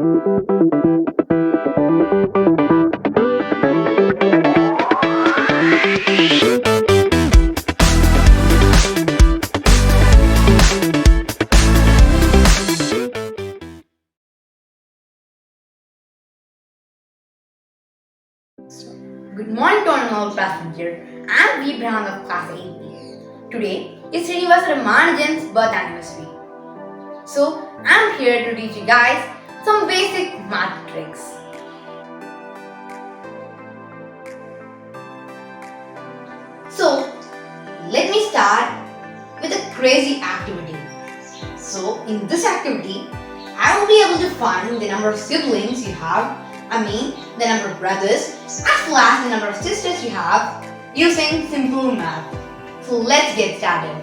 Good morning to all passengers. I'm V. Brahaand of Class 8B. Today is Srinivasa Ramanujan's birth anniversary. So I'm here to teach you guys some basic math tricks. So let me start with a crazy activity. So in this activity, I will be able to find the number of siblings you have, the number of brothers, as well as the number of sisters you have using simple math. So let's get started.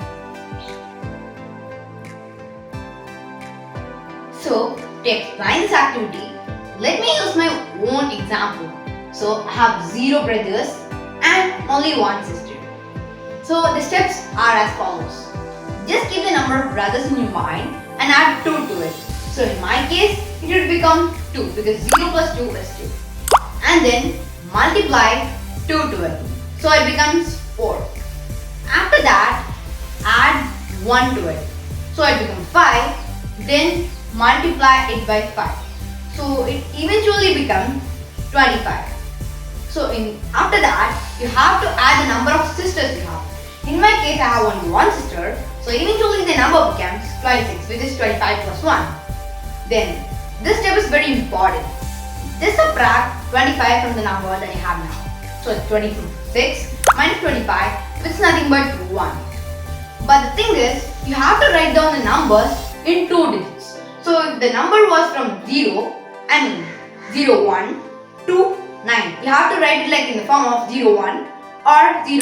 So to explain this activity, let me use my own example. So I have 0 brothers and only 1 sister. So the steps are as follows. Just keep the number of brothers in your mind and add 2 to it. So in my case, it would become 2 because 0 plus 2 is 2. And then multiply 2 to it. So it becomes 4. After that, add 1 to it. So it becomes 5. Then multiply it by 5. So it eventually becomes 25. So after that, you have to add the number of sisters you have. In my case, I have only 1 sister. So eventually the number becomes 26, which is 25 plus 1. Then, this step is very important. Just subtract 25 from the number that you have now. So it's 26 minus 25, which is nothing but 1. But the thing is, you have to write down the numbers in 2 digits. So if the number was from 0, 1 to 9. You have to write it like in the form of 01 or 09,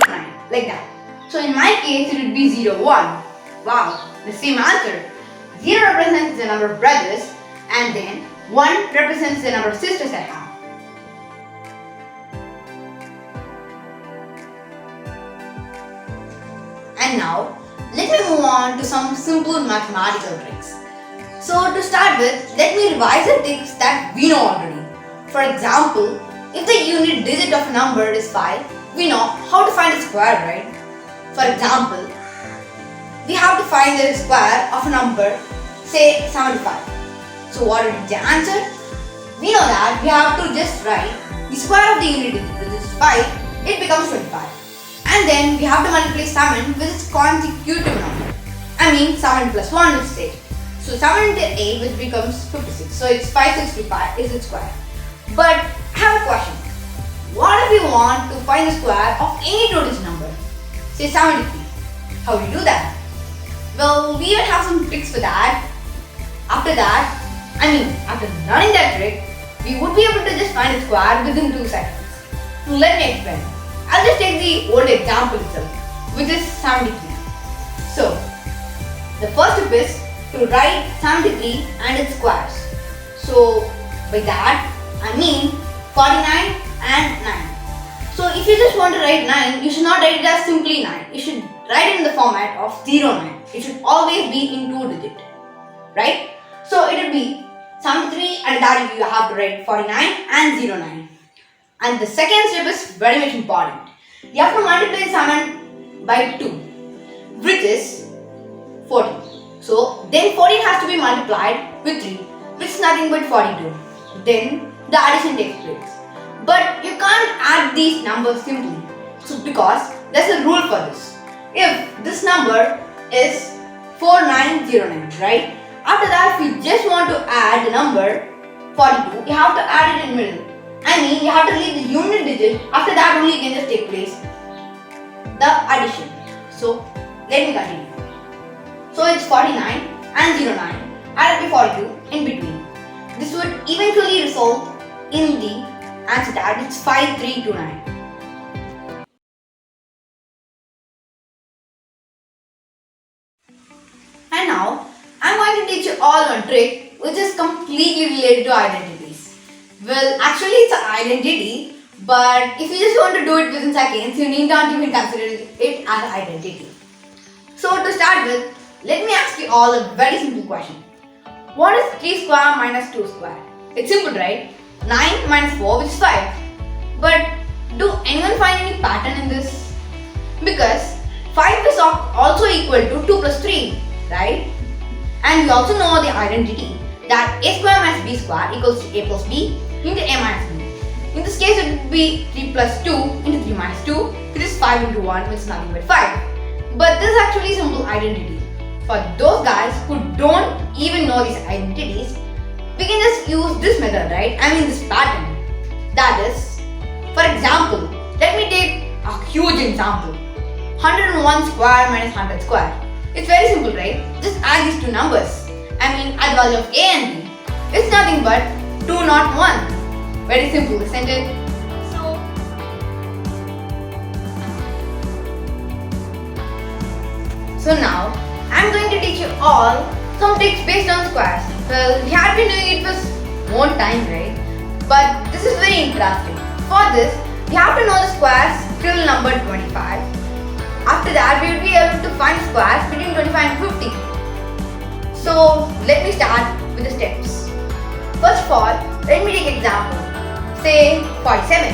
like that. So in my case, it would be 01. Wow, the same answer. 0 represents the number of brothers and then 1 represents the number of sisters I have. And now, let me move on to some simple mathematical tricks. So to start with, let me revise the tricks that we know already. For example, if the unit digit of a number is 5, we know how to find its square, right? For example, we have to find the square of a number, say 75. So what is the answer? We know that we have to just write the square of the unit digit, which is 5, it becomes 25. And then we have to multiply 7 with its consecutive number. 7 plus 1 is 8. So 7 into 8, which becomes 56. So it's 565 is its square. But I have a question. What if we want to find the square of any 2-digit number? Say 73. How do you do that? Well, we even have some tricks for that. After learning that trick, we would be able to just find its square within 2 seconds. Let me explain. I'll just take the old example itself, which is 73. So, the first step is to write 73 and its squares. So, by that, 49 and 9. So if you just want to write 9, you should not write it as simply 9. You should write it in the format of 09. It should always be in 2 digit. Right? So it will be 73 and that you have to write 49 and 09. And the second step is very much important. You have to multiply 7 by 2, which is 14. So then 14 has to be multiplied with 3, which is nothing but 42. Then the addition takes place. But you can't add these numbers simply. So because there's a rule for this. If this number is 4909, right? After that, if you just want to add the number 42, you have to add it in middle. You have to leave the unit digit. After that only you can just take place the addition. So let me continue. So it's 49 and 09 added to 42 in between. This would eventually result in the answer that it's 5329. And now I'm going to teach you all one trick which is completely related to identities. Well, actually it's an identity, but if you just want to do it within seconds, you need not even consider it as an identity. So to start with, let me ask you all a very simple question. What is 3 square minus 2 square? It's simple, right? 9 minus 4, which is 5. But do anyone find any pattern in this? Because 5 is also equal to 2 plus 3, right? And we also know the identity that a square minus b square equals to a plus b into a minus b. In this case, it would be 3 plus 2 into 3 minus 2, which is 5 into 1, which is nothing but 5. But this is actually a simple identity. For those guys who don't even know these identities, we can just use this method, right? I mean this pattern. That is, for example, let me take a huge example. 101 square minus 100 square. It's very simple, right? Just add these two numbers. I mean add the value of a and b. It's nothing but 2 not 1. Very simple, isn't it? So now, I'm going to teach you all some tricks based on squares. Well, we have been doing it for more time, right? But this is very interesting. For this, we have to know the squares till number 25. After that, we will be able to find squares between 25 and 50. So, let me start with the steps. First of all, let me take example. Say 47.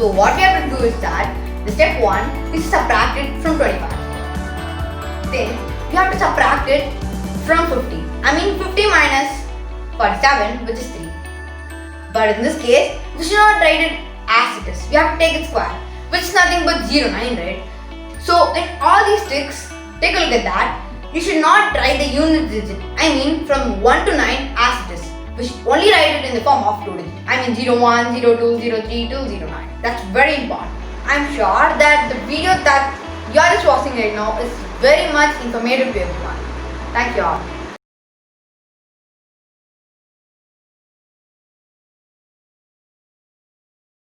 So, what we have to do is that the step 1 is to subtract it from 25. Then, we have to subtract it from 50. I mean 50 minus 47, which is 3. But in this case, we should not write it as it is. We have to take its square, which is nothing but 0, 9, right? So in all these tricks, take a look at that. You should not write the unit digit, I mean from 1 to 9 as it is. We should only write it in the form of 2 digits. I mean 01, 02, 03 till 09. That's very important. I'm sure that the video that you are just watching right now is very much informative to everyone. Thank you all.